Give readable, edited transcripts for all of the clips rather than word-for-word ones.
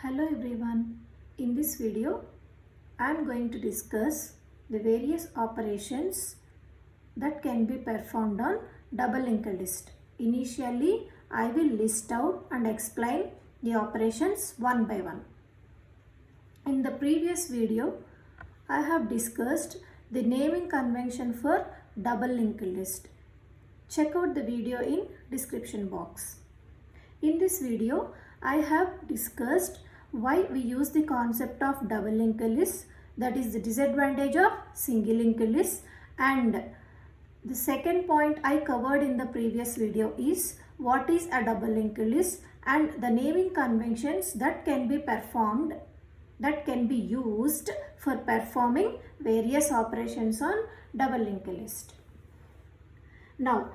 Hello everyone. In this video, I am going to discuss the various operations that can be performed on double linked list. Initially, I will list out and explain the operations one by one. In the previous video, I have discussed the naming convention for double linked list. Check out the video in description box. In this video, I have discussed why we use the concept of double linked list, that is the disadvantage of single linked list, and the second point I covered in the previous video is what is a double linked list and the naming conventions that can be performed, that can be used for performing various operations on double linked list. Now,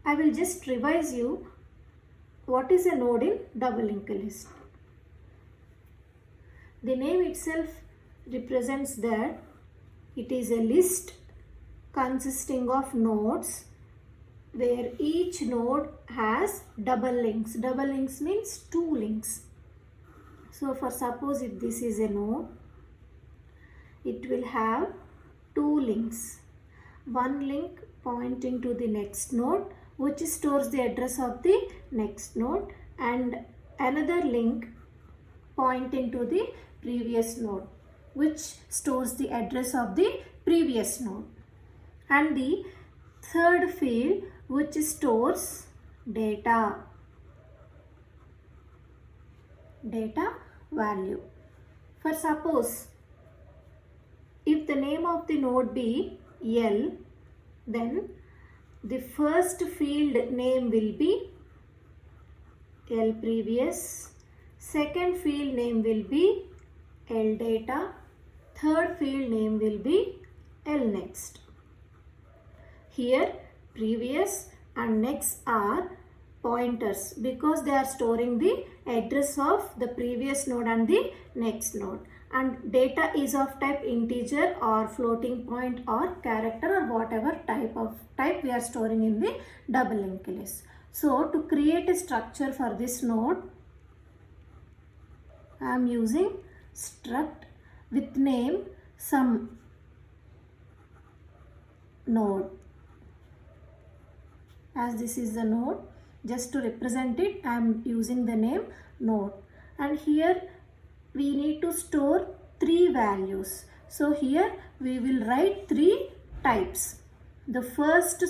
I will just revise you what is a node in double linked list. The name itself represents that it is a list consisting of nodes where each node has double links. Double links means two links. So for suppose if this is a node, it will have two links. One link pointing to the next node which stores the address of the next node, and another link pointing to the previous node which stores the address of the previous node, and the third field which stores data value. For suppose if the name of the node be L, then the first field name will be L previous, second field name will be L data, third field name will be L next. Here previous and next are pointers because they are storing the address of the previous node and the next node, and data is of type integer or floating point or character or whatever type we are storing in the double linked list. So to create a structure for this node, I am using struct with name some node. As this is the node, just to represent it, I am using the name node, and here we need to store three values. So here we will write three types. The first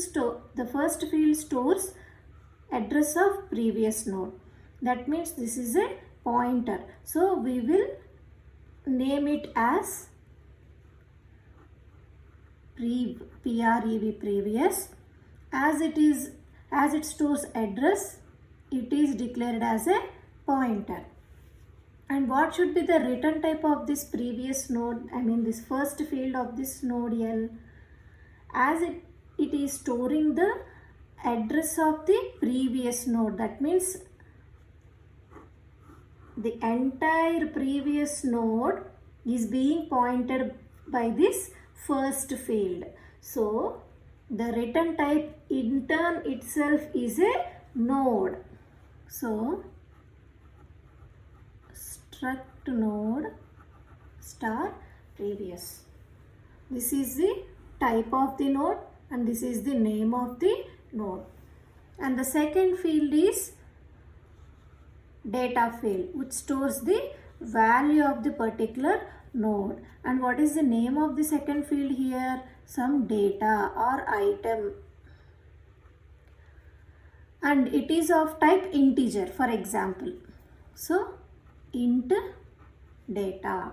field stores address of previous node. That means this is a pointer. So we will name it as prev previous. As it stores address, it is declared as a pointer. And what should be the return type of this previous node, I mean this first field of this node L? As it is storing the address of the previous node, that means the entire previous node is being pointed by this first field. So the return type in turn itself is a node. So struct node star previous. This is the type of the node and this is the name of the node. And the second field is data field which stores the value of the particular node. And what is the name of the second field here? Some data or item. And it is of type integer, for example. So int data.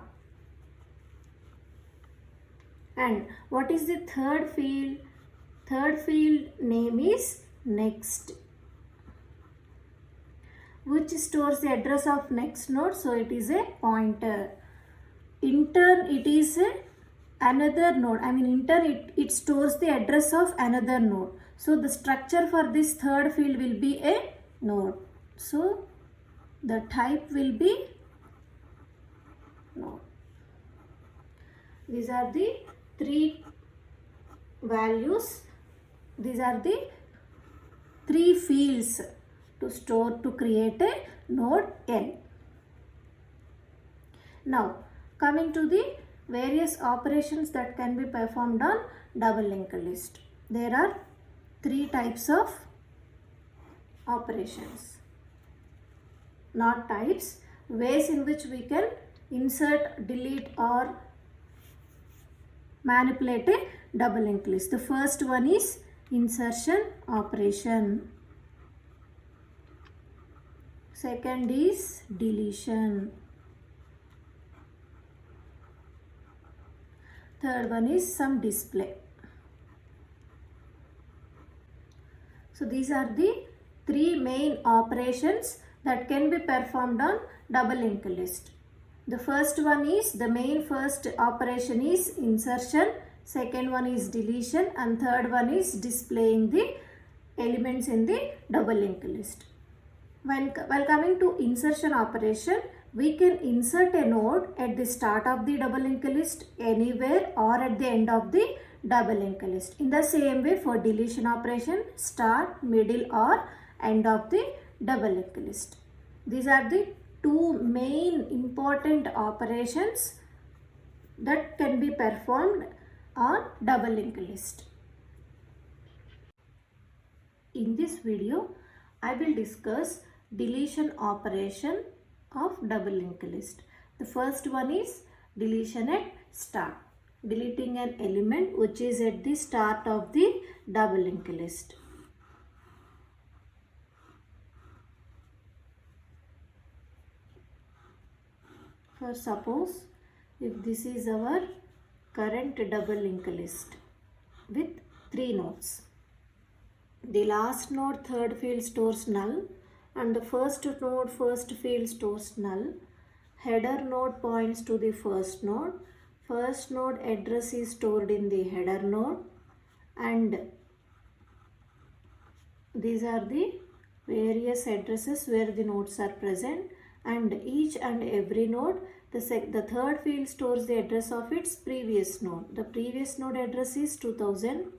And what is the third field? Third field name is next, which stores the address of next node, so it is a pointer. In turn it is another node, I mean in turn it stores the address of another node. So the structure for this third field will be a node. So the type will be node. These are the three values, these are the three fields to create a node L. Now coming to the various operations that can be performed on double linked list. There are three types of operations, not types, ways in which we can insert, delete or manipulate a double linked list. The first one is insertion operation. Second is deletion. Third one is some display. So these are the three main operations that can be performed on double linked list. The first one is, the main first operation is insertion, second one is deletion, and third one is displaying the elements in the double linked list. While coming to insertion operation, we can insert a node at the start of the double linked list, anywhere, or at the end of the double linked list. In the same way for deletion operation, start, middle or end of the double linked list. These are the two main important operations that can be performed on double linked list. In this video, I will discuss deletion operation of double linked list. The first one is deletion at start, deleting an element which is at the start of the double linked list. For suppose, if this is our current double linked list with 3 nodes. The last node third field stores null and the first node first field stores null. Header node points to the first node. First node address is stored in the header node, and these are the various addresses where the nodes are present, and each and every node, the third field stores the address of its previous node. The previous node address is 2000,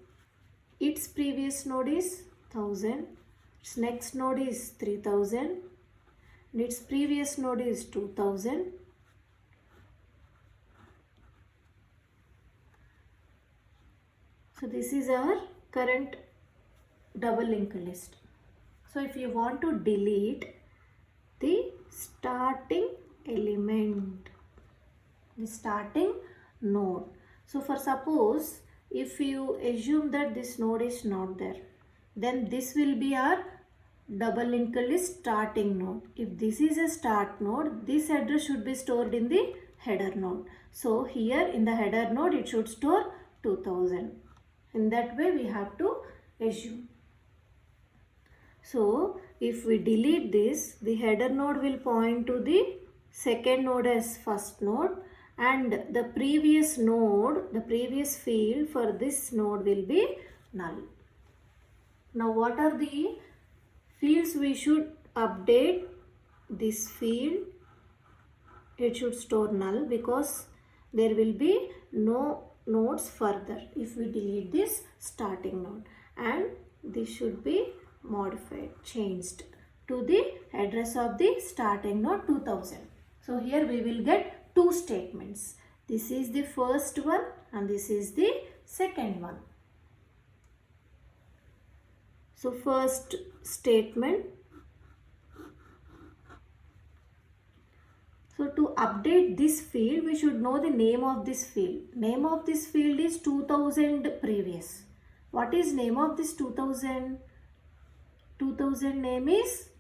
its previous node is 1000, its next node is 3000, and its previous node is 2000. So this is our current double linked list. So if you want to delete the starting element, the starting node. So for suppose, if you assume that this node is not there, then this will be our double linked list starting node. If this is a start node, this address should be stored in the header node. So here in the header node, it should store 2000. In that way we have to assume. So if we delete this, the header node will point to the second node as first node, and the previous node, the previous field for this node will be null. Now what are the fields we should update? This field, it should store null because there will be no nodes further if we delete this starting node, and this should be modified, changed to the address of the starting node 2000. So here we will get two statements. This is the first one and this is the second one. So first statement. So to update this field, we should know the name of this field. Name of this field is 2000 previous. What is name of this 2000? 2000 name is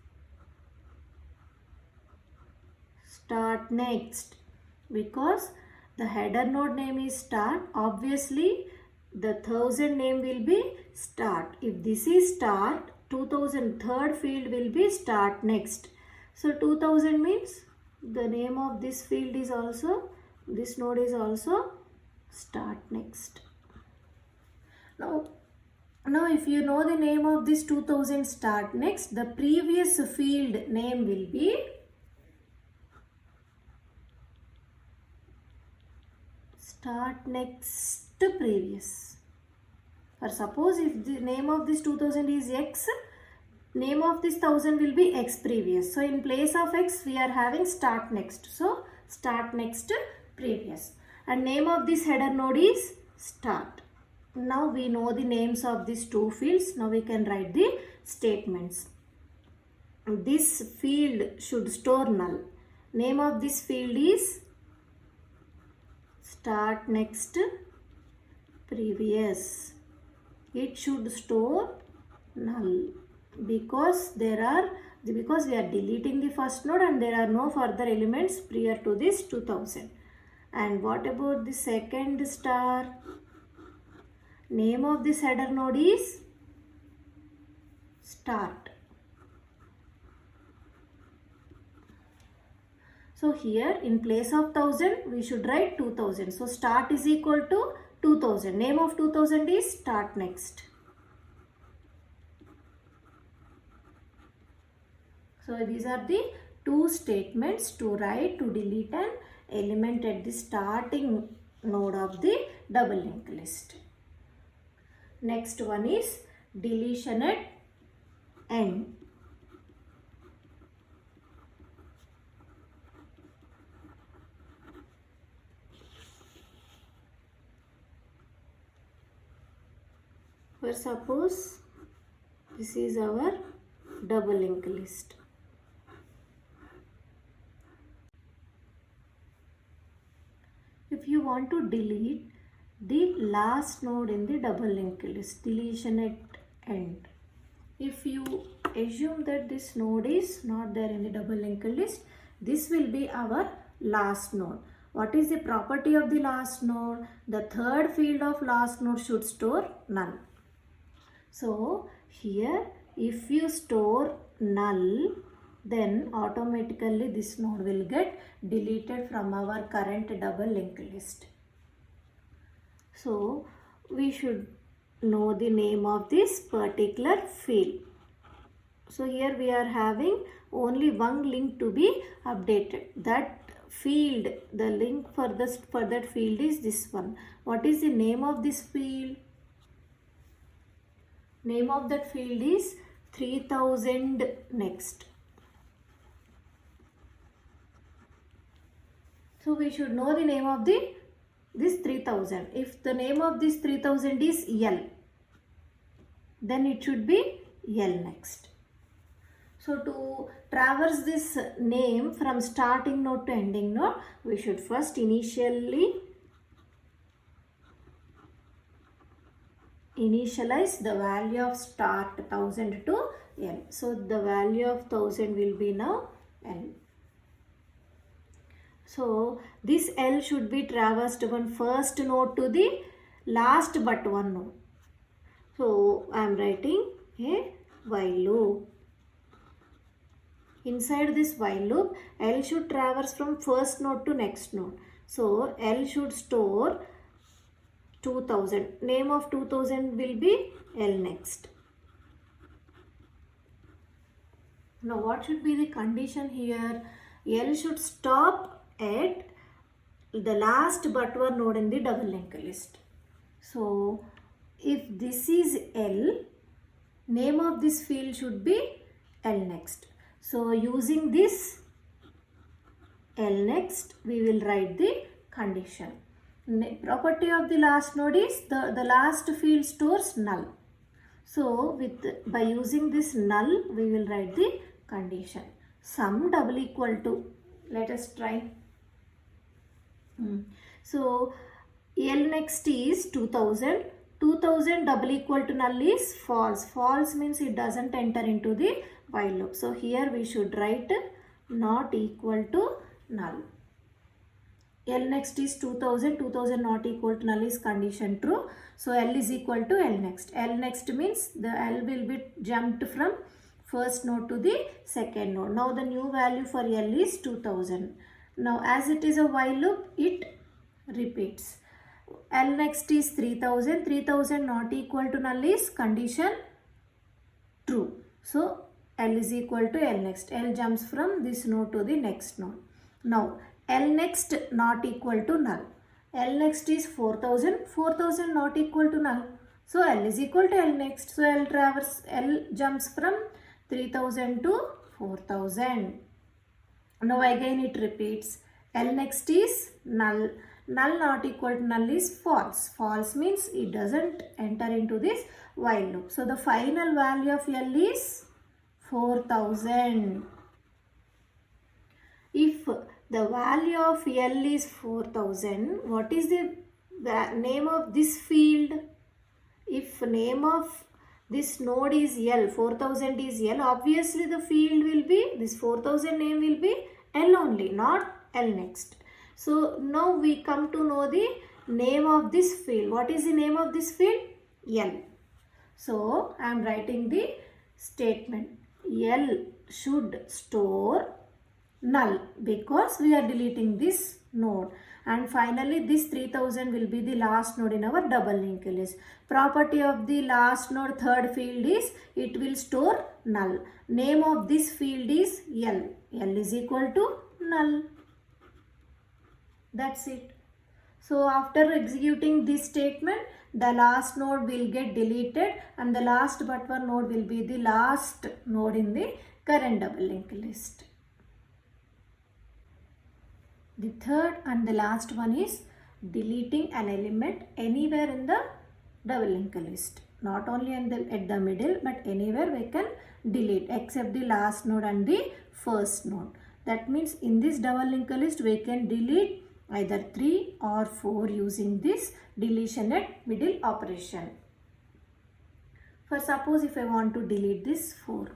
start next, because the header node name is start. Obviously the 1000 name will be start. If this is start, 2000 third field will be start next. So 2000 means the name of this field is also, this node is also start next. Now if you know the name of this 2000 start next, the previous field name will be start next previous. For suppose if the name of this 2000 is X, name of this 1000 will be X previous. So in place of X we are having start next. So start next, previous. And name of this header node is start. Now we know the names of these two fields. Now we can write the statements. This field should store null. Name of this field is start next, previous. It should store null because we are deleting the first node and there are no further elements prior to this 2000. And what about the second star? Name of this header node is start. So here in place of 1000 we should write 2000. So start is equal to 2000. Name of 2000 is start next. So these are the two statements to write to delete an element at the starting node of the double linked list. Next one is deletion at end. For suppose this is our double linked list. If you want to delete the last node in the double linked list, deletion at end. If you assume that this node is not there in the double linked list, this will be our last node. What is the property of the last node? The third field of last node should store null. So here if you store null, then automatically this node will get deleted from our current double linked list. So we should know the name of this particular field. So here we are having only one link to be updated. That field, the link for that field is this one. What is the name of this field? Name of that field is 3000 next. So we should know the name of this 3000. If the name of this 3000 is L, then it should be L next. So to traverse this name from starting node to ending node, we should first initialize the value of start 1000 to L. So the value of 1000 will be now L. So this L should be traversed from first node to the last but one node. So I am writing a while loop. Inside this while loop, L should traverse from first node to next node. So L should store 2000. Name of 2000 will be L next. Now what should be the condition here? L should stop at the last but one node in the double linked list. So if this is L, name of this field should be L next. So using this L next, we will write the condition. Property of the last node is the last field stores null. So by using this null, we will write the condition. Sum double equal to, let us try. So L next is 2000. 2000 double equal to null is false. False means it doesn't enter into the while loop. So here we should write not equal to null. L next is 2000. 2000 not equal to null is condition true. So L is equal to L next. L next means the L will be jumped from first node to the second node. Now the new value for L is 2000. Now as it is a while loop, it repeats. L next is 3000. 3000 not equal to null is condition true. So L is equal to L next. L jumps from this node to the next node. Now L next not equal to null. L next is 4000. 4000 not equal to null. So L is equal to L next. So L jumps from 3000 to 4000. Now again it repeats. L next is null. Null not equal to null is false. False means it doesn't enter into this while loop. So the final value of L is 4000. If the value of L is 4000, what is the name of this field? If name of this node is L, 4000 is L, obviously the field will be, this 4000 name will be L only, not L next. So now we come to know the name of this field. What is the name of this field? L. So I am writing the statement. L should store null because we are deleting this node. And finally this 3000 will be the last node in our double linked list. Property of the last node third field is it will store null. Name of this field is L. L is equal to null. That's it. So after executing this statement, the last node will get deleted and the last but one node will be the last node in the current double linked list. The third and the last one is deleting an element anywhere in the double linked list. Not only at the middle but anywhere we can delete except the last node and the first node. That means in this double linked list we can delete either 3 or 4 using this deletion at middle operation. For suppose if I want to delete this 4.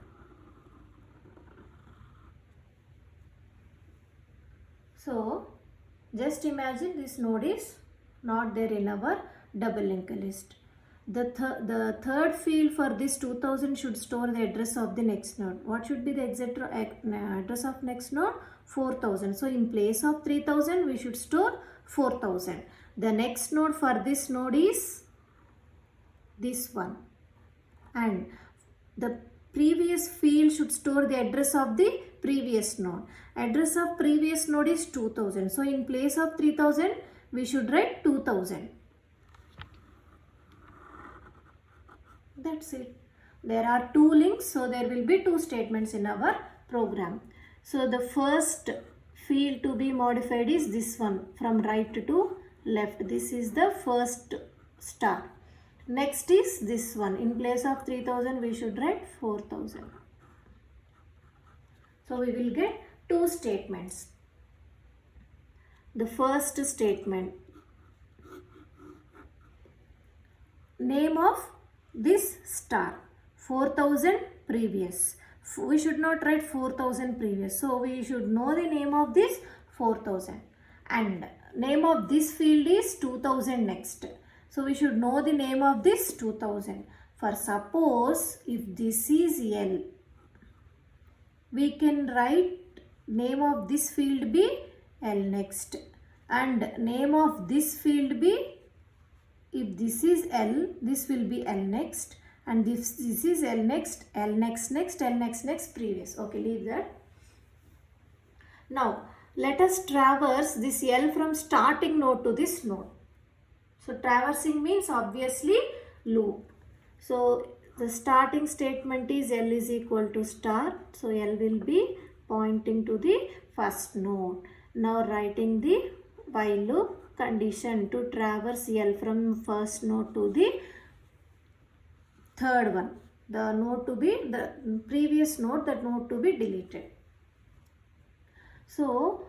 So just imagine this node is not there in our double linked list. The third field for this 2000 should store the address of the next node. What should be the address of next node? 4000. So in place of 3000 we should store 4000. The next node for this node is this one. And the previous field should store the address of the previous node. Address of previous node is 2000. So in place of 3000 we should write 2000. That's it. There are two links, so there will be two statements in our program. So the first field to be modified is this one from right to left. This is the first star. Next is this one. In place of 3000 we should write 4000. So we will get two statements. The first statement, name of this star 4000 previous. We should not write 4000 previous. So we should know the name of this 4000 and name of this field is 2000 next. So we should know the name of this 2000. For suppose if this is L, we can write name of this field be L next and name of this field be, if this is L, this will be L next and this is L next, L next, L next previous. Okay, leave that. Now let us traverse this L from starting node to this node. So traversing means obviously loop. So the starting statement is L is equal to star. So L will be pointing to the first node. Now writing the while loop condition to traverse L from first node to the third one. The node to be, the previous node, that node to be deleted. So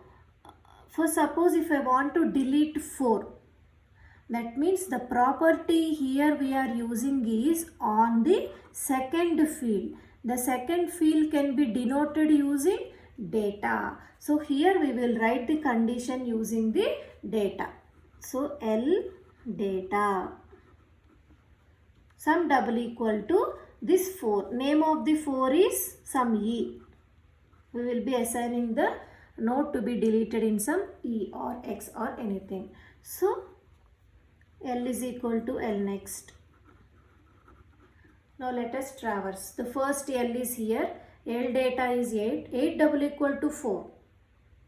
for suppose if I want to delete 4. That means the property here we are using is on the second field. The second field can be denoted using data. So here we will write the condition using the data. So L data sum double equal to this 4. Name of the 4 is some E. We will be assigning the node to be deleted in some E or X or anything. So L is equal to L next. Now let us traverse. The first L is here. L data is 8. 8 double equal to 4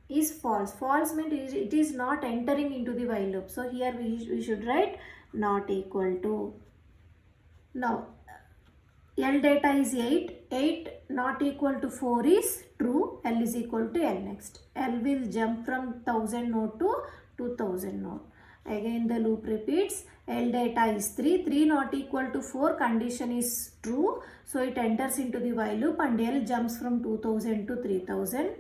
is false. False means it is not entering into the while loop. So here we should write not equal to. Now L data is 8. 8 not equal to 4 is true. L is equal to L next. L will jump from 1000 node to 2000 node. Again the loop repeats. L data is 3. 3 not equal to 4. Condition is true. So it enters into the while loop and L jumps from 2000 to 3000.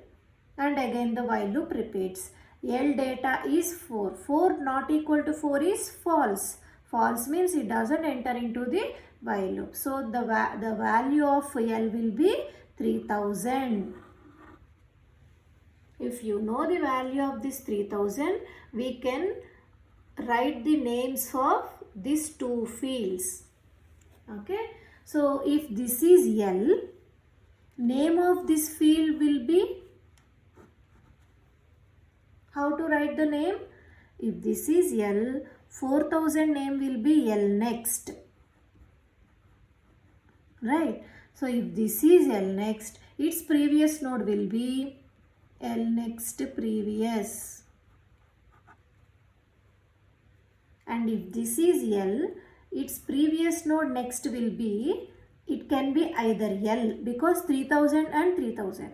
And again the while loop repeats. L data is 4. 4 not equal to 4 is false. False means it doesn't enter into the while loop. So the value of L will be 3000. If you know the value of this 3000, we can write the names of these two fields. Okay. So if this is L, name of this field will be, how to write the name? If this is L, 4000 name will be L next. Right. So if this is L next, its previous node will be L next previous. And if this is L, its previous node next will be, it can be either L because 3000 and 3000.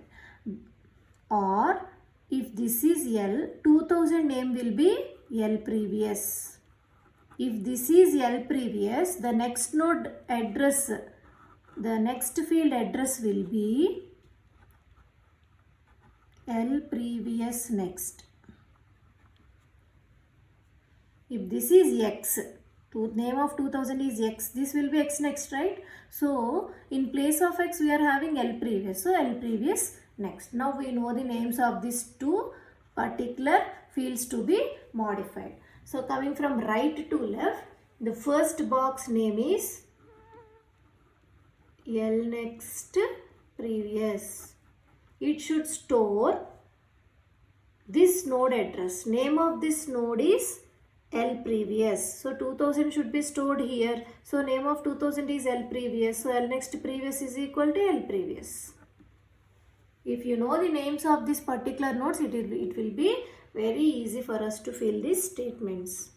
Or if this is L, 2000 name will be L previous. If this is L previous, the next node address, the next field address will be L previous next. If this is X, name of 2000 is X, this will be X next, right? So in place of X we are having L previous. So L previous next. Now we know the names of these two particular fields to be modified. So coming from right to left, the first box name is L next previous. It should store this node address. Name of this node is L previous. So 2000 should be stored here. So name of 2000 is L previous. So L next previous is equal to L previous. If you know the names of these particular nodes, it will be very easy for us to fill these statements.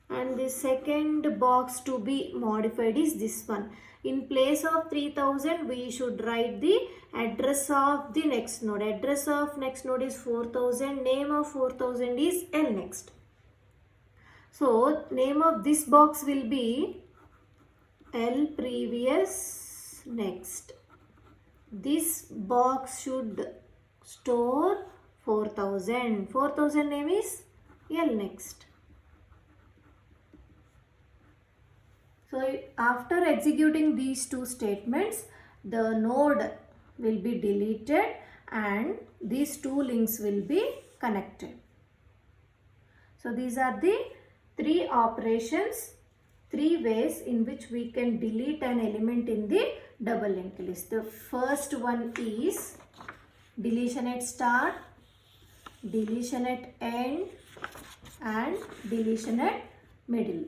And the second box to be modified is this one. In place of 3000, we should write the address of the next node. Address of next node is 4000. Name of 4000 is L next. So name of this box will be L previous next. This box should store 4000. 4000 name is L next. So after executing these two statements, the node will be deleted and these two links will be connected. So these are the three operations, three ways in which we can delete an element in the double linked list. The first one is deletion at start, deletion at end and deletion at middle.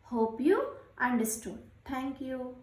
Hope you understood. Thank you.